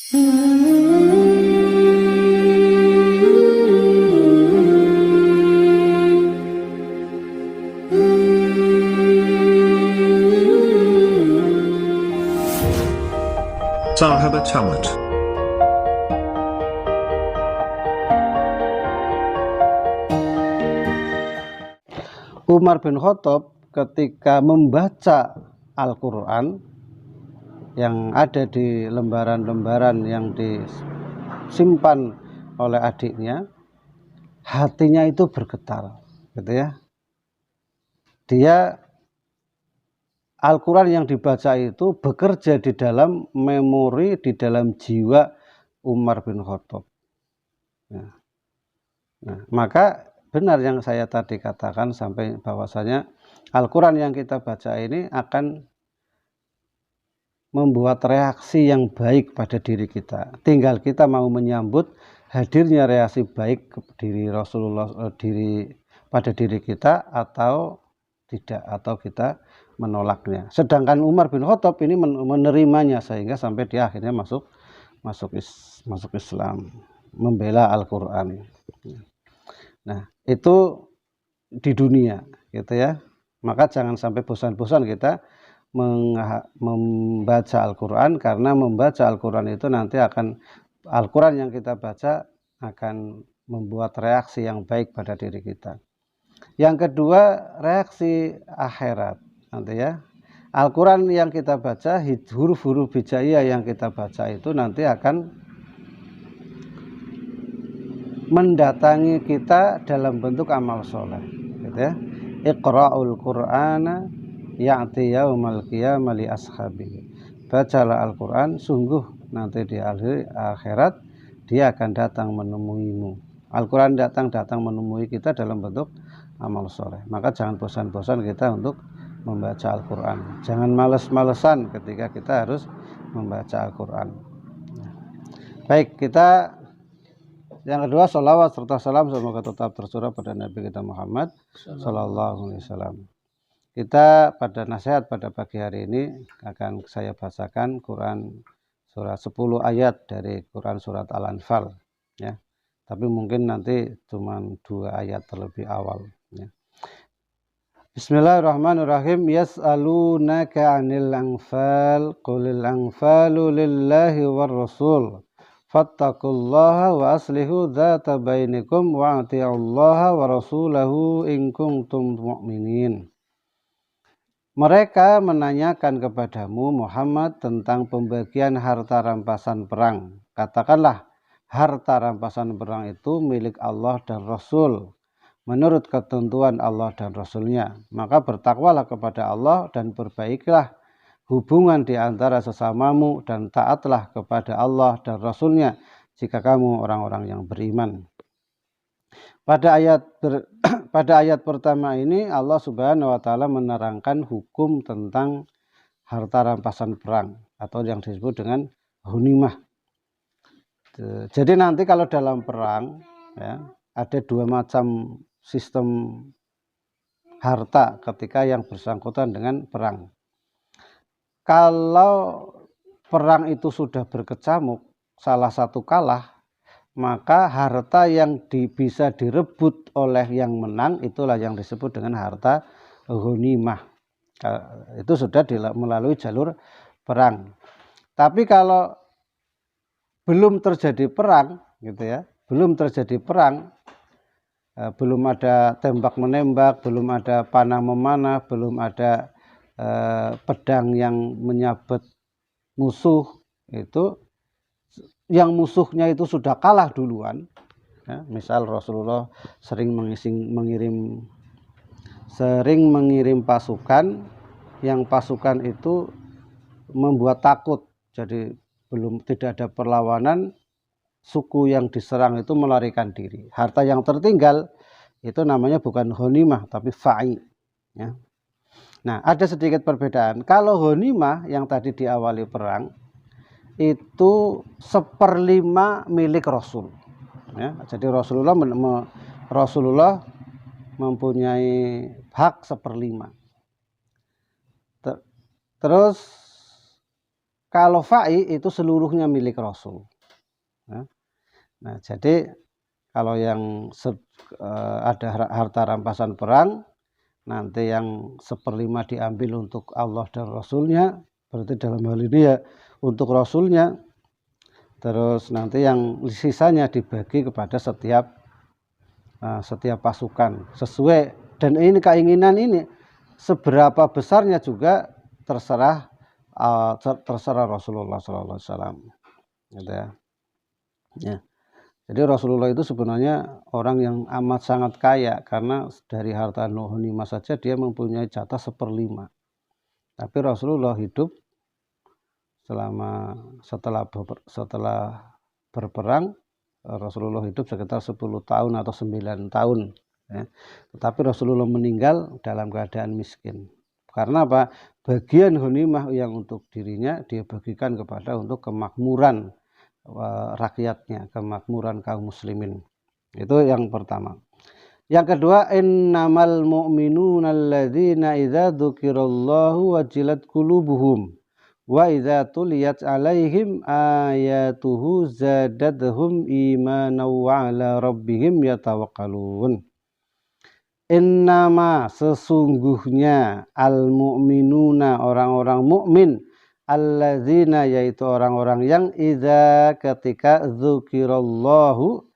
Sahabat Tamat. Umar bin Khattab ketika membaca Al-Quran yang ada di lembaran-lembaran yang disimpan oleh adiknya, hatinya itu bergetar, gitu ya. Dia Al-Quran yang dibaca itu bekerja di dalam memori, di dalam jiwa Umar bin Khattab. Nah, maka benar yang saya tadi katakan sampai bahwasanya Al-Quran yang kita baca ini akan membuat reaksi yang baik pada diri kita. Tinggal kita mau menyambut hadirnya reaksi baik ke diri Rasulullah pada diri kita atau tidak, atau kita menolaknya. Sedangkan Umar bin Khattab ini menerimanya sehingga sampai dia akhirnya masuk Islam, membela Al-Quran. Nah, itu di dunia, gitu ya. Maka jangan sampai bosan-bosan kita membaca Al-Quran, karena membaca Al-Quran itu nanti Al-Quran yang kita baca akan membuat reaksi yang baik pada diri kita. Yang kedua, reaksi akhirat, nanti ya. Al-Quran yang kita baca, huruf-huruf hijaiyah yang kita baca itu nanti akan mendatangi kita dalam bentuk amal soleh, gitu ya. Iqra'ul Qur'ana ya'ti yaumal qiyamah li ashabihi. Bacalah Al-Quran, sungguh nanti di akhirat dia akan datang menemuimu. Al-Quran datang menemui kita dalam bentuk amal soleh. Maka jangan bosan-bosan kita untuk membaca Al-Quran. Jangan males-malesan ketika kita harus membaca Al-Quran. Baik, kita yang kedua, sholawat serta salam semoga tetap tercurah pada Nabi kita Muhammad Sallallahu Alaihi Wasallam. Kita pada nasihat pada pagi hari ini akan saya bacakan Quran surat 10 ayat dari Quran surat Al-Anfal, ya. Tapi mungkin nanti cuma 2 ayat terlebih awal, ya. Bismillahirrahmanirrahim. Yas'alunaka 'anil anfal qulil anfalu lillahi war rasul fattaqullaha wa aslihu dzata bainikum wa atiullaha wa rasulahu in kuntum mu'minin. Mereka menanyakan kepadamu Muhammad tentang pembagian harta rampasan perang. Katakanlah, harta rampasan perang itu milik Allah dan Rasul menurut ketentuan Allah dan Rasulnya. Maka bertakwalah kepada Allah dan perbaikilah hubungan di antara sesamamu dan taatlah kepada Allah dan Rasulnya jika kamu orang-orang yang beriman. Pada ayat pertama ini Allah Subhanahu wa taala menerangkan hukum tentang harta rampasan perang atau yang disebut dengan ghanimah. Jadi nanti kalau dalam perang, ya, ada 2 macam sistem harta ketika yang bersangkutan dengan perang. Kalau perang itu sudah berkecamuk, salah satu kalah, maka harta yang bisa direbut oleh yang menang itulah yang disebut dengan harta ghanimah. Itu sudah melalui jalur perang. Tapi kalau belum terjadi perang, gitu ya, belum terjadi perang, belum ada tembak menembak, belum ada panah memanah, belum ada pedang yang menyabet musuh, itu yang musuhnya itu sudah kalah duluan, ya. Misal Rasulullah sering mengirim pasukan, yang pasukan itu membuat takut, jadi tidak ada perlawanan, suku yang diserang itu melarikan diri. Harta yang tertinggal itu namanya bukan ghanimah tapi fa'i, ya. Nah, ada sedikit perbedaan. Kalau ghanimah yang tadi diawali perang itu 1/5 milik Rasul, ya. Jadi Rasulullah mempunyai hak 1/5. Terus Kalau fa'i itu seluruhnya milik Rasul. Nah, jadi kalau yang ada harta rampasan perang, nanti yang 1/5 diambil untuk Allah dan Rasulnya, berarti dalam hal ini ya untuk Rasulnya. Terus nanti yang sisanya dibagi kepada setiap pasukan sesuai, dan ini keinginan ini seberapa besarnya juga terserah Rasulullah SAW, gitu ya. Ya. Jadi Rasulullah itu sebenarnya orang yang amat sangat kaya, karena dari harta ghanimah saja dia mempunyai jatah 1/5. Tapi Rasulullah hidup setelah berperang, Rasulullah hidup sekitar 10 tahun atau 9 tahun. Ya. Tetapi Rasulullah meninggal dalam keadaan miskin. Karena apa? Bagian ghanimah yang untuk dirinya dia bagikan untuk kemakmuran rakyatnya, kemakmuran kaum muslimin. Itu yang pertama. Yang kedua, innamal mu'minuna alladzina idza dzukirallahu wajilat qulubuhum wa idza tuliyat alaihim ayatuhu zadatuhum imanan wa ala rabbihim yatawakkalun. Innama sesungguhnya al mu'minuna orang-orang mukmin, alladzina yaitu orang-orang yang idza ketika dzukirallahu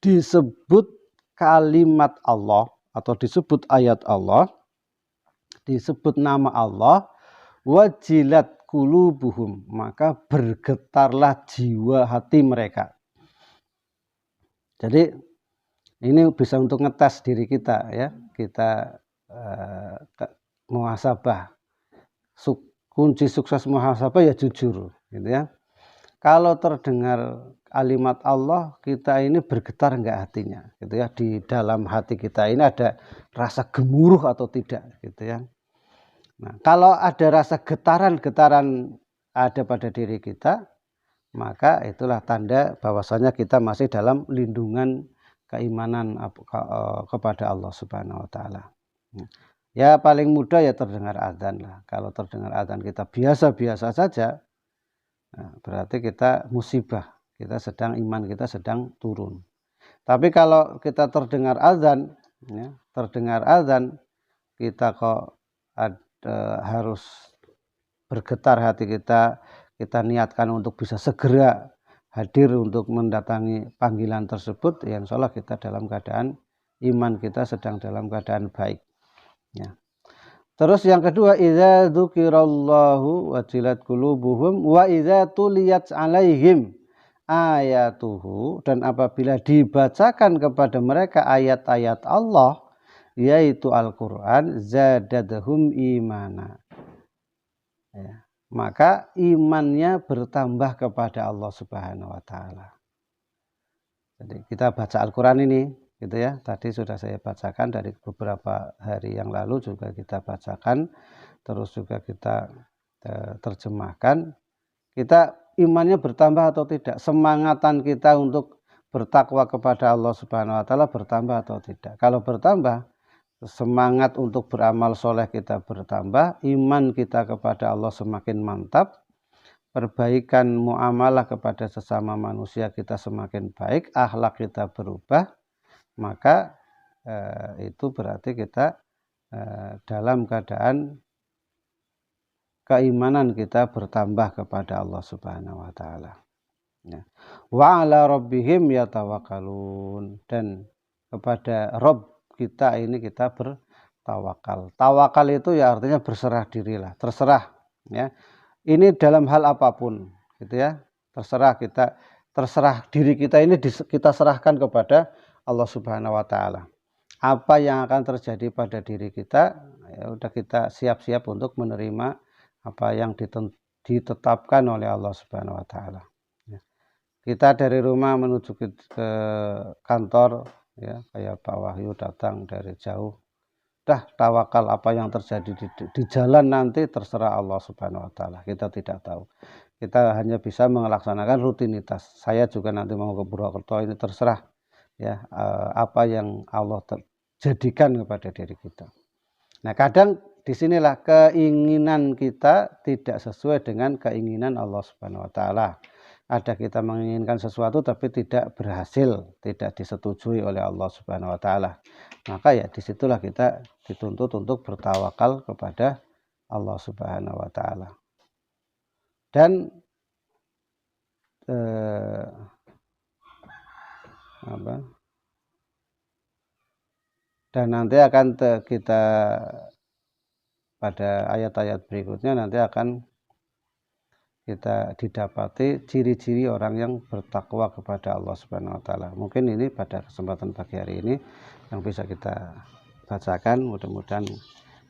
disebut kalimat Allah atau disebut ayat Allah, disebut nama Allah, wajilat qulubuhum maka bergetarlah jiwa hati mereka. Jadi ini bisa untuk ngetes diri kita ya, kita muhasabah. Kunci sukses muhasabah ya jujur, gitu ya. Kalau terdengar kalimat Allah, kita ini bergetar enggak hatinya, gitu ya. Di dalam hati kita ini ada rasa gemuruh atau tidak, gitu ya. Nah, kalau ada rasa getaran-getaran ada pada diri kita, maka itulah tanda bahwasanya kita masih dalam lindungan keimanan kepada Allah Subhanahu wa taala. Ya paling mudah ya terdengar azan lah. Kalau terdengar azan kita biasa-biasa saja, nah, berarti kita musibah, iman kita sedang turun. Tapi kalau kita terdengar azan, ya, kita kok harus bergetar hati kita niatkan untuk bisa segera hadir untuk mendatangi panggilan tersebut, ya insya Allah kita dalam keadaan iman kita sedang dalam keadaan baik. Ya. Terus yang kedua, idza dzukirallahu wajilat qulubuhum wa idza tuliyat alaihim ayatuhu, dan apabila dibacakan kepada mereka ayat-ayat Allah yaitu Al-Qur'an, zadadhum imana. Ya. Maka imannya bertambah kepada Allah Subhanahu wa taala. Jadi kita baca Al-Qur'an ini, gitu ya. Tadi sudah saya bacakan, dari beberapa hari yang lalu juga kita bacakan, terus juga kita terjemahkan. Kita imannya bertambah atau tidak? Semangatan kita untuk bertakwa kepada Allah Subhanahu wa taala bertambah atau tidak? Kalau bertambah, semangat untuk beramal soleh kita bertambah, iman kita kepada Allah semakin mantap, perbaikan muamalah kepada sesama manusia kita semakin baik, akhlak kita berubah, maka itu berarti kita dalam keadaan keimanan kita bertambah kepada Allah Subhanahu wa taala. Ya. Wa ala rabbihim yatawakkalun, dan kepada Rabb kita ini kita bertawakal. Tawakal itu ya artinya berserah dirilah, terserah ya. Ini dalam hal apapun, gitu ya. Terserah diri kita ini kita serahkan kepada Allah Subhanahu wa taala. Apa yang akan terjadi pada diri kita, ya udah kita siap-siap untuk menerima apa yang ditetapkan oleh Allah Subhanahu wa taala. Ya. Kita dari rumah menuju ke kantor, ya, kayak Pak Wahyu datang dari jauh, dah tawakal, apa yang terjadi di jalan nanti terserah Allah Subhanahu wa taala, kita tidak tahu. Kita hanya bisa melaksanakan rutinitas. Saya juga nanti mau ke Purwokerto, ini terserah ya apa yang Allah jadikan kepada diri kita. Nah, kadang disinilah keinginan kita tidak sesuai dengan keinginan Allah Subhanahu wa taala. Ada kita menginginkan sesuatu tapi tidak berhasil, tidak disetujui oleh Allah Subhanahu wa taala. Maka ya disitulah kita dituntut untuk bertawakal kepada Allah Subhanahu wa taala. Dan dan nanti akan kita pada ayat-ayat berikutnya nanti akan kita didapati ciri-ciri orang yang bertakwa kepada Allah Subhanahu wa taala. Mungkin ini pada kesempatan pagi hari ini yang bisa kita bacakan. Mudah-mudahan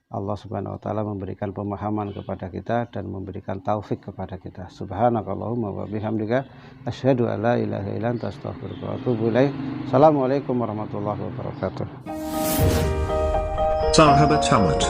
Allah Subhanahu wa taala memberikan pemahaman kepada kita dan memberikan taufik kepada kita. Subhanakallahumma wa bihamdika asyhadu an la ilaha illa anta astaghfiruka wa atubu ilaik. Assalamualaikum warahmatullahi wabarakatuh. Sahabat Tamat.